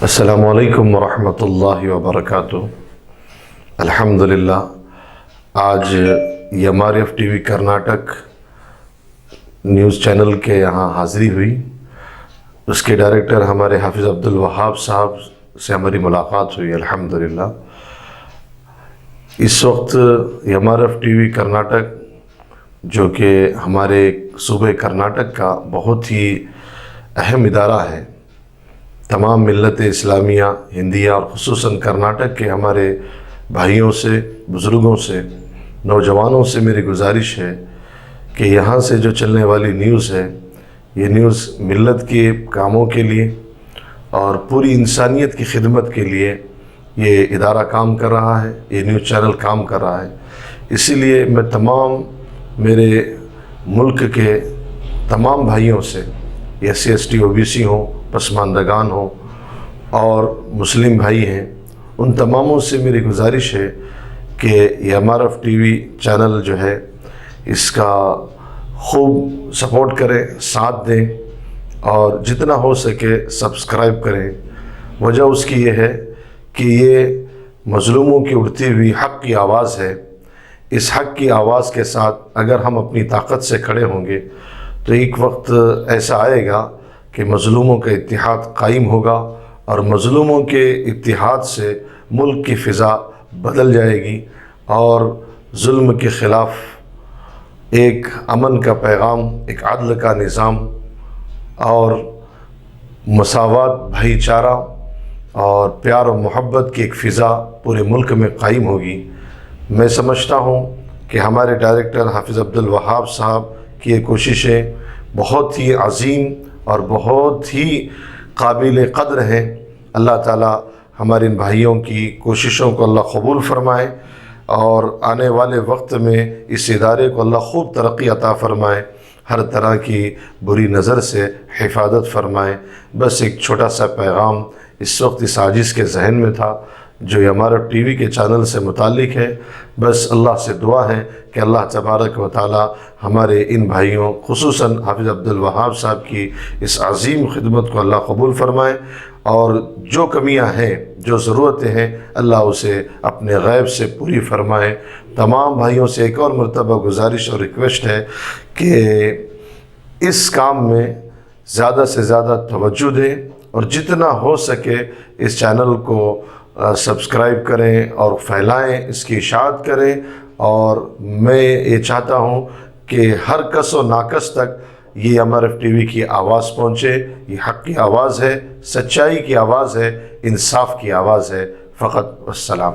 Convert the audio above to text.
السلام علیکم ورحمۃ اللہ وبرکاتہ۔ الحمدللہ آج MRF T V Karnataka news channel کے یہاں حاضری ہوئی۔ اس کے ڈائریکٹر ہمارے حافظ عبدالوہاب صاحب سے ہماری ملاقات ہوئی الحمدللہ۔ اس وقت MRF ٹی وی کرناٹک جو کہ ہمارے صوبے کرناٹک کا بہت ہی اہم ادارہ ہے، تمام ملت اسلامیہ ہندیہ اور خصوصاً کرناٹک کے ہمارے بھائیوں سے، بزرگوں سے، نوجوانوں سے میری گزارش ہے کہ یہاں سے جو چلنے والی نیوز ہے، یہ نیوز ملت کے کاموں کے لیے اور پوری انسانیت کی خدمت کے لیے یہ ادارہ کام کر رہا ہے، یہ نیوز چینل کام کر رہا ہے۔ اسی لیے میں تمام میرے ملک کے تمام بھائیوں سے، SC ST OBC ہوں، پسماندگان ہوں اور مسلم بھائی ہیں، ان تماموں سے میری گزارش ہے کہ MRF ٹی وی چینل جو ہے اس کا خوب سپورٹ کریں، ساتھ دیں اور جتنا ہو سکے سبسکرائب کریں۔ وجہ اس کی یہ ہے کہ یہ مظلوموں کی اٹھتی ہوئی حق کی آواز ہے۔ اس حق کی آواز کے ساتھ اگر ہم اپنی طاقت سے کھڑے ہوں گے تو ایک وقت ایسا آئے گا کہ مظلوموں کا اتحاد قائم ہوگا اور مظلوموں کے اتحاد سے ملک کی فضا بدل جائے گی اور ظلم کے خلاف ایک امن کا پیغام، ایک عدل کا نظام اور مساوات، بھائی چارہ اور پیار و محبت کی ایک فضا پورے ملک میں قائم ہوگی۔ میں سمجھتا ہوں کہ ہمارے ڈائریکٹر حافظ عبدالوہاب صاحب کی یہ کوششیں بہت ہی عظیم اور بہت ہی قابل قدر ہیں۔ اللہ تعالیٰ ہمارے ان بھائیوں کی کوششوں کو اللہ قبول فرمائے اور آنے والے وقت میں اس ادارے کو اللہ خوب ترقی عطا فرمائے، ہر طرح کی بری نظر سے حفاظت فرمائے۔ بس ایک چھوٹا سا پیغام اس وقت اس عاجز کے ذہن میں تھا جو MRF ٹی وی کے چینل سے متعلق ہے۔ بس اللہ سے دعا ہے کہ اللہ تبارک و تعالی ہمارے ان بھائیوں، خصوصاً حافظ عبدالوہاب صاحب کی اس عظیم خدمت کو اللہ قبول فرمائے اور جو کمیاں ہیں، جو ضرورتیں ہیں، اللہ اسے اپنے غیب سے پوری فرمائے۔ تمام بھائیوں سے ایک اور مرتبہ گزارش اور ریکویسٹ ہے کہ اس کام میں زیادہ سے زیادہ توجہ دیں اور جتنا ہو سکے اس چینل کو سبسکرائب کریں اور پھیلائیں، اس کی اشاعت کریں اور میں یہ چاہتا ہوں کہ ہر کس و ناکس تک یہ MRF ٹی وی کی آواز پہنچے۔ یہ حق کی آواز ہے، سچائی کی آواز ہے، انصاف کی آواز ہے۔ فقط والسلام۔